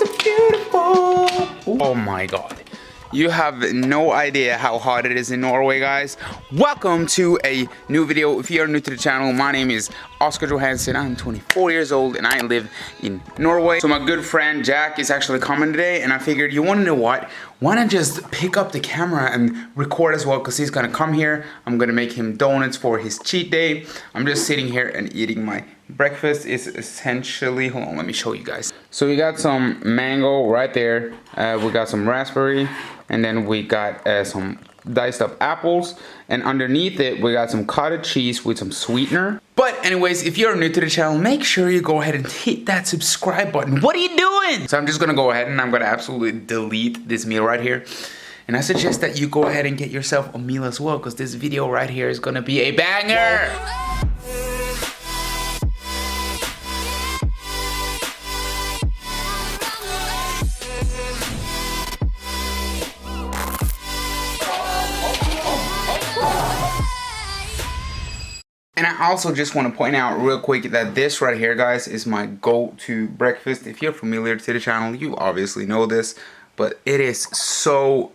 so beautiful. Oh my god. You have no idea how hot it is in Norway, guys. Welcome to a new video. If you are new to the channel, my name is Oscar Johansen. I'm 24 years old and I live in Norway. So my good friend Jack is actually coming today, and I figured, you want to know what? Why not just pick up the camera and record as well, because he's gonna come here. I'm gonna make him donuts for his cheat day. I'm just sitting here and eating my breakfast. Is essentially, hold on, let me show you guys. So we got some mango right there. We got some raspberry. And then we got some diced up apples, and underneath it we got some cottage cheese with some sweetener. But anyways, if you're new to the channel, make sure you go ahead and hit that subscribe button. What are you doing? So I'm just gonna go ahead and I'm gonna absolutely delete this meal right here. And I suggest that you go ahead and get yourself a meal as well, because this video right here is gonna be a banger. And I also just want to point out real quick that this right here, guys, is my go-to breakfast. If you're familiar to the channel, you obviously know this, but it is so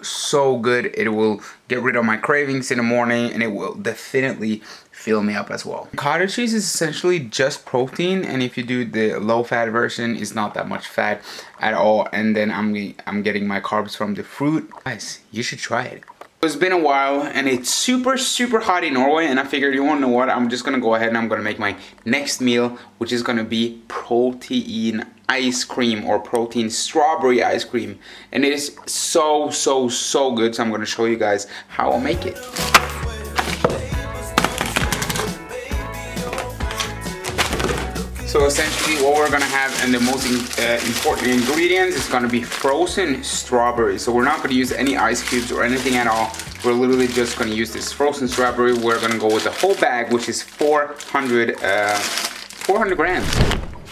good. It will get rid of my cravings in the morning, and it will definitely fill me up as well. Cottage cheese is essentially just protein, and if you do the low-fat version, it's not that much fat at all. And then I'm getting my carbs from the fruit. Guys, you should try it. It's been a while and it's super hot in Norway, and I figured, you want to know what, I'm just gonna go ahead and I'm gonna make my next meal, which is gonna be protein ice cream or protein strawberry ice cream, and it is so good. So I'm gonna show you guys how I'll make it. So essentially what we're gonna have, and the most important ingredients, is gonna be frozen strawberries. So we're not gonna use any ice cubes or anything at all. We're literally just gonna use this frozen strawberry. We're gonna go with the whole bag, which is 400 grams.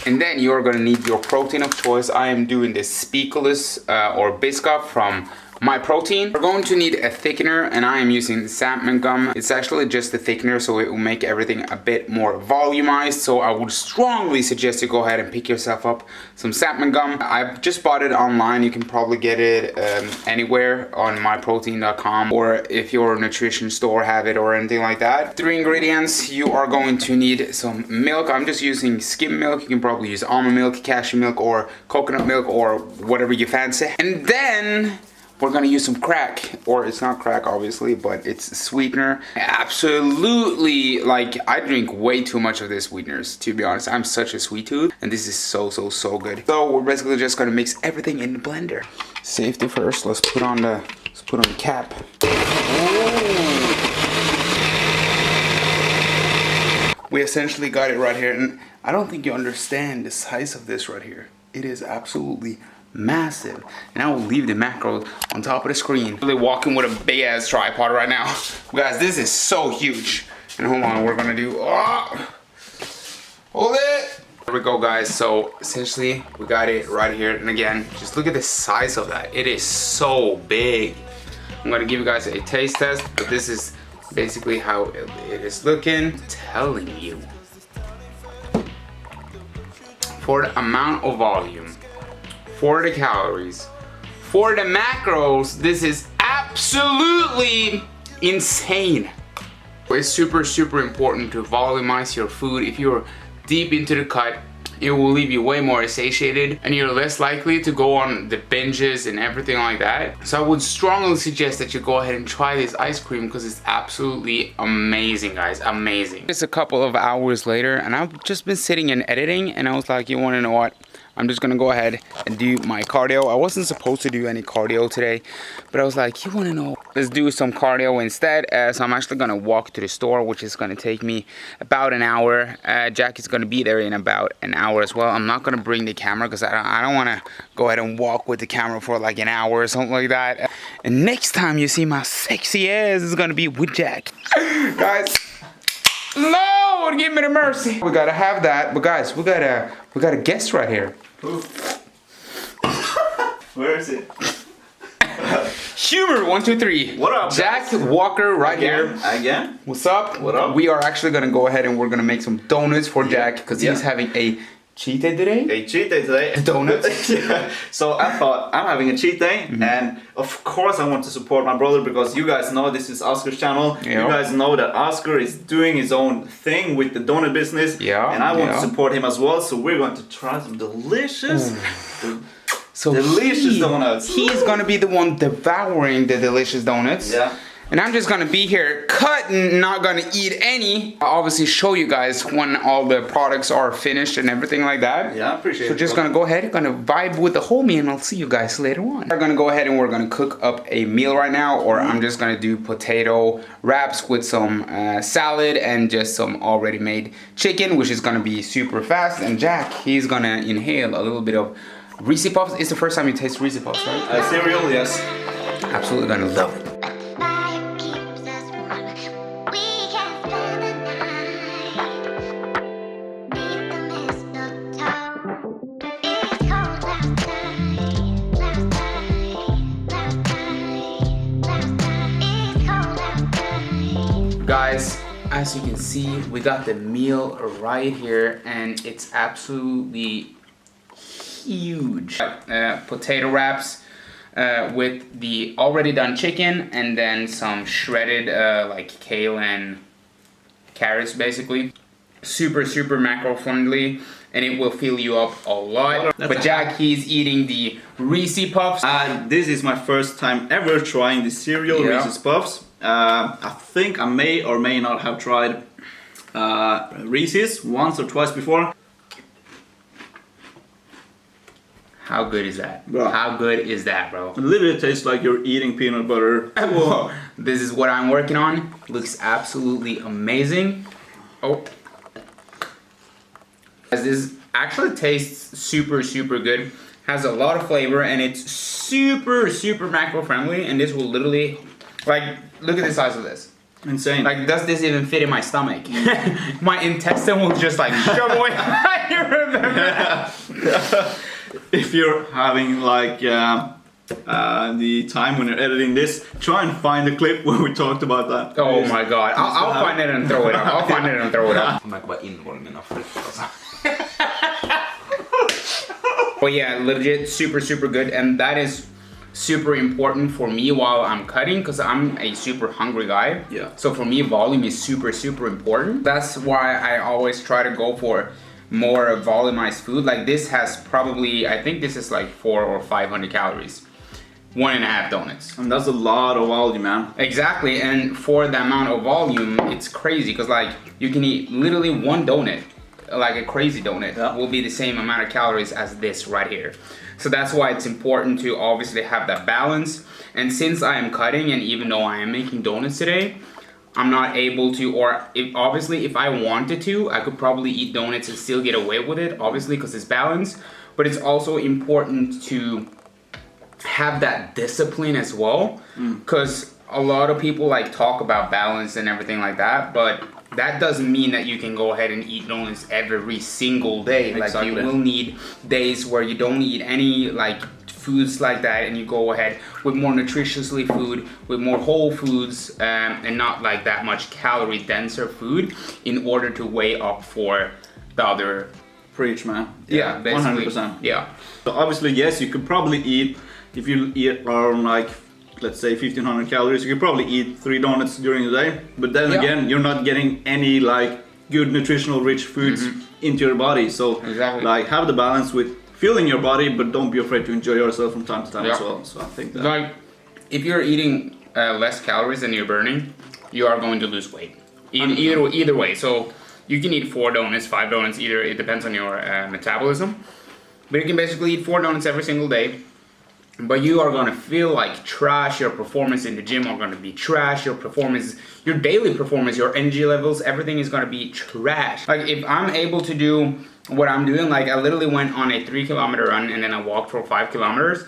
And then you're gonna need your protein of choice. I am doing this speculoos or Biscoff from My Protein. We're going to need a thickener, and I am using the salmon gum. It's actually just a thickener, so it will make everything a bit more volumized. So I would strongly suggest you go ahead and pick yourself up some salmon gum. I've just bought it online. You can probably get it anywhere on myprotein.com, or if your nutrition store have it or anything like that. 3 ingredients. You are going to need some milk. I'm just using skim milk. You can probably use almond milk, cashew milk, or coconut milk, or whatever you fancy. And then we're gonna use some crack, or it's not crack obviously, but it's sweetener. Absolutely, like, I drink way too much of this sweeteners, to be honest. I'm such a sweet tooth, and this is so good. So we're basically just gonna mix everything in the blender. Safety first. Let's put on the cap. We essentially got it right here, and I don't think you understand the size of this right here. It is absolutely massive, and I will leave the macros on top of the screen. Really walking with a big ass tripod right now, guys. This is so huge. And hold on, we're gonna do, hold it. There we go, guys. So essentially we got it right here, and again, just look at the size of that. It is so big. I'm gonna give you guys a taste test, but this is basically how it is looking. I'm telling you, for the amount of volume, for the calories, for the macros, this is absolutely insane. It's super important to volumize your food. If you're deep into the cut, it will leave you way more satiated, and you're less likely to go on the binges and everything like that. So I would strongly suggest that you go ahead and try this ice cream, because it's absolutely amazing, guys, amazing. It's a couple of hours later, and I've just been sitting and editing, and I was like, you wanna know what? I'm just gonna go ahead and do my cardio. I wasn't supposed to do any cardio today, but I was like, you wanna know, let's do some cardio instead. So I'm actually gonna walk to the store, which is gonna take me about an hour. Jack is gonna be there in about an hour as well. I'm not gonna bring the camera, because I don't wanna go ahead and walk with the camera for like an hour or something like that. And next time you see my sexy ass, is gonna be with Jack. Guys, Lord, give me the mercy. We gotta have that, but guys, we got a guest right here. Where is it? Humor 1 2 3. What up, Jack guys? Walker right here. Again? What's up? What up? We are actually gonna go ahead and we're gonna make some donuts for Jack, because he's having a cheat day today? A cheat day today. Donuts. Yeah. So I thought I'm having a cheat day, and of course I want to support my brother because you guys know this is Oscar's channel. Yeah. You guys know that Oscar is doing his own thing with the donut business. Yeah. And I want to support him as well. So we're going to try some delicious. Delicious donuts. He's gonna be the one devouring the delicious donuts. Yeah. And I'm just gonna be here cutting, not gonna eat any. I'll obviously show you guys when all the products are finished and everything like that. Yeah, I appreciate it. So just gonna go ahead, gonna vibe with the whole meal, and I'll see you guys later on. We're gonna go ahead and we're gonna cook up a meal right now, or I'm just gonna do potato wraps with some salad and just some already made chicken, which is gonna be super fast. And Jack, he's gonna inhale a little bit of Reese Puffs. It's the first time you taste Reese Puffs, right? Cereal, yes. Absolutely gonna love it. Guys, as you can see, we got the meal right here, and it's absolutely huge. Potato wraps with the already done chicken, and then some shredded like kale and carrots, basically. Super macro friendly, and it will fill you up a lot. But Jack, he's eating the Reese Puffs. This is my first time ever trying the cereal Reese's Puffs. I think I may or may not have tried Reese's once or twice before. How good is that? Bro. How good is that, bro? It literally tastes like you're eating peanut butter. Whoa. This is what I'm working on. Looks absolutely amazing. Oh. This actually tastes super good. Has a lot of flavor, and it's super macro friendly, and this will literally, like, look at the size of this. Insane. Like, does this even fit in my stomach? My intestine will just like shove away. You remember that? If you're having like the time when you're editing this, try and find the clip where we talked about that. Oh my god. I'll find it and throw it up. I'll find it and throw it up. But yeah, legit super good, and that is super important for me while I'm cutting, because I'm a super hungry guy. Yeah. So for me, volume is super important. That's why I always try to go for more volumized food. Like this has probably, I think this is like 400 or 500 calories. 1.5 donuts. And that's a lot of volume, man. Exactly, and for the amount of volume, it's crazy, because like you can eat literally one donut, like a crazy donut, will be the same amount of calories as this right here. So that's why it's important to obviously have that balance. And since I am cutting, and even though I am making donuts today, I'm not able to, or obviously if I wanted to, I could probably eat donuts and still get away with it, obviously because it's balanced. But it's also important to have that discipline as well, because a lot of people like talk about balance and everything like that, but that doesn't mean that you can go ahead and eat donuts every single day. Exactly. Like you will need days where you don't eat any like foods like that, and you go ahead with more nutritiously food, with more whole foods, and not like that much calorie denser food, in order to weigh up for the other. Preach, man. Yeah, basically. 100%. Yeah. So obviously, yes, you could probably eat, if you eat around like, let's say 1500 calories, you could probably eat 3 donuts during the day. But then again, you're not getting any like good nutritional rich foods into your body. So like have the balance with filling your body, but don't be afraid to enjoy yourself from time to time as well. So I think that, like, if you're eating less calories than you're burning, you are going to lose weight. Either way. So you can eat 4 donuts, 5 donuts, either. It depends on your metabolism. But you can basically eat 4 donuts every single day. But you are going to feel like trash. Your performance in the gym are going to be trash. Your performance, your daily performance, your energy levels, everything is going to be trash. Like if I'm able to do what I'm doing, like I literally went on a 3-kilometer run and then I walked for 5 kilometers.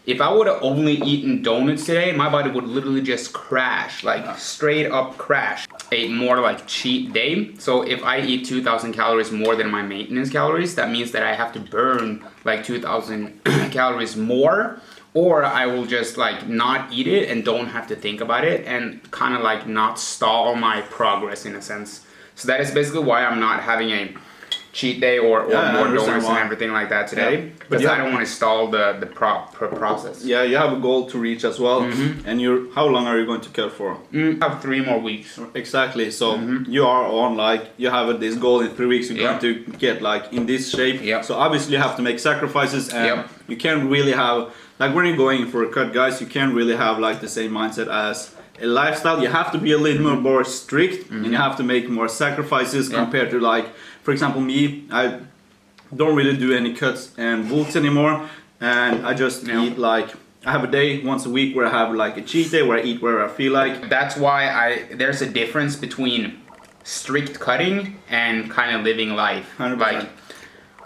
If I would have only eaten donuts today, my body would literally just crash, like straight up crash. A more like cheat day. So if I eat 2,000 calories more than my maintenance calories, that means that I have to burn like 2,000 calories more, or I will just like not eat it and don't have to think about it, and kind of like not stall my progress in a sense. So that is basically why I'm not having a cheat day or Yeah, more I understand donuts and why. everything like that today. Yeah. Because But I don't want to stall the process. Yeah, you have a goal to reach as well. And how long are you going to cut for? I have 3 more weeks. Exactly. So you are on like you have this goal in 3 weeks. You're Yeah. going to get like in this shape. Yeah. So obviously you have to make sacrifices, and Yeah. you can't really have like when you're going for a cut, guys. You can't really have like the same mindset as a lifestyle. You have to be a little more strict, and you have to make more sacrifices compared to like, for example, me. I don't really do any cuts and bulks anymore, and I just eat like. I have a day once a week where I have like a cheat day where I eat wherever I feel like. That's why there's a difference between strict cutting and kind of living life. 100%.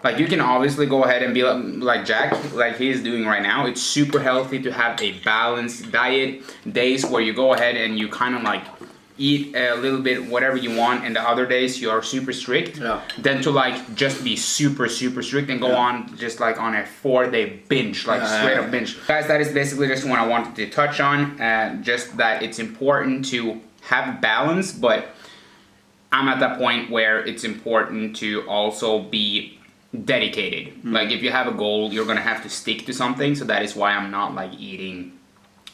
Like you can obviously go ahead and be like Jack, like he is doing right now. It's super healthy to have a balanced diet, days where you go ahead and you kind of like eat a little bit whatever you want, and the other days you are super strict. Yeah. Then to like just be super strict and go on just like on a 4-day binge, like straight up binge. Guys, that is basically just what I wanted to touch on. Just that it's important to have balance, but I'm at that point where it's important to also be dedicated. Like if you have a goal, you're gonna have to stick to something. So that is why I'm not like eating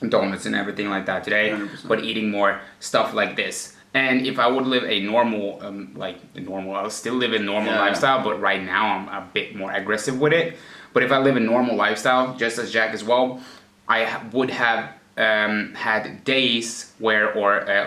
donuts and everything like that today, 100%. but eating more stuff like this. And if I would live a normal, I'll still live a normal lifestyle, but right now I'm a bit more aggressive with it. But if I live a normal lifestyle, just as Jack as well, I would have had days where,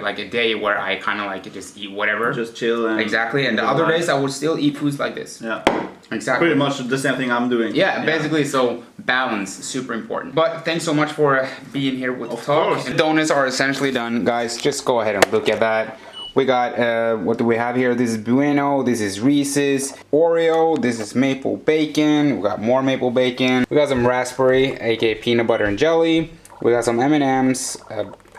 like a day where I kind of like just eat whatever. Just chill and Exactly, and the other days I would still eat foods like this. Yeah. Exactly. Pretty much the same thing I'm doing. Yeah, basically, so balance, super important. But thanks so much for being here with the talk. course. The donuts are essentially done, guys. Just go ahead and look at that. We got, what do we have here? This is Bueno, this is Reese's, Oreo, this is maple bacon. We got more maple bacon. We got some raspberry, aka peanut butter and jelly. We got some M&M's,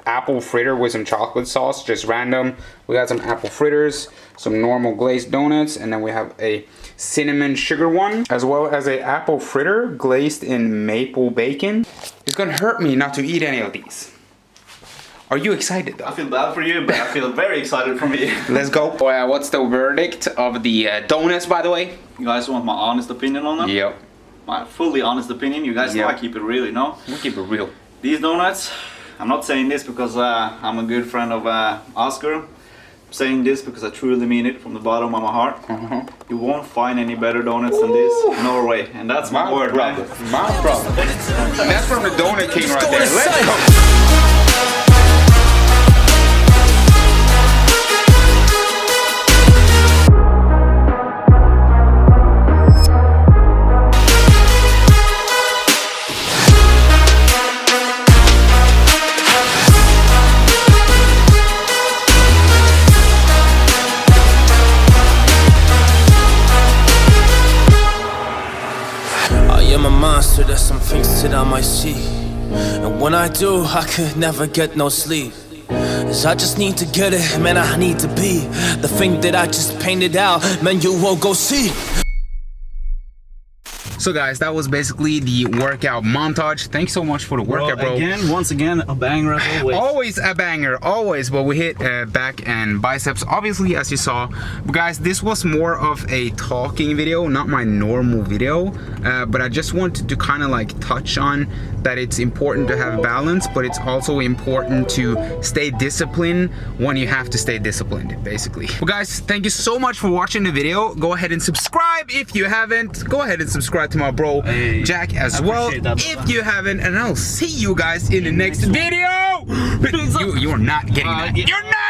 apple fritter with some chocolate sauce, just random. We got some apple fritters, some normal glazed donuts, and then we have a cinnamon sugar one, as well as a apple fritter glazed in maple bacon. It's gonna hurt me not to eat any of these. Are you excited though? I feel bad for you, but I feel very excited for me. Let's go. What's the verdict of the donuts, by the way? You guys want my honest opinion on them? Yep. My fully honest opinion. You guys know I keep it real, you know? We'll keep it real. These donuts, I'm not saying this because I'm a good friend of Oscar. I'm saying this because I truly mean it from the bottom of my heart. You won't find any better donuts than this in Norway, and that's my word, brother. man. My brother. And that's from the Donut King right there. Let's go. monster, there's some things that I might see. And when I do, I could never get no sleep. 'Cause I just need to get it, man, I need to be the thing that I just painted out, man, you won't go see. So guys, that was basically the workout montage. Thanks so much for the workout, bro. Once again, a banger as always. Always a banger, always. But we hit back and biceps, obviously, as you saw. But guys, this was more of a talking video, not my normal video. But I just wanted to kind of like touch on that it's important to have balance, but it's also important to stay disciplined when you have to stay disciplined, basically. Well guys, thank you so much for watching the video. Go ahead and subscribe if you haven't. Go ahead and subscribe to my bro Jack as well if you haven't, and I'll see you guys in the next video. You are not getting that. You're not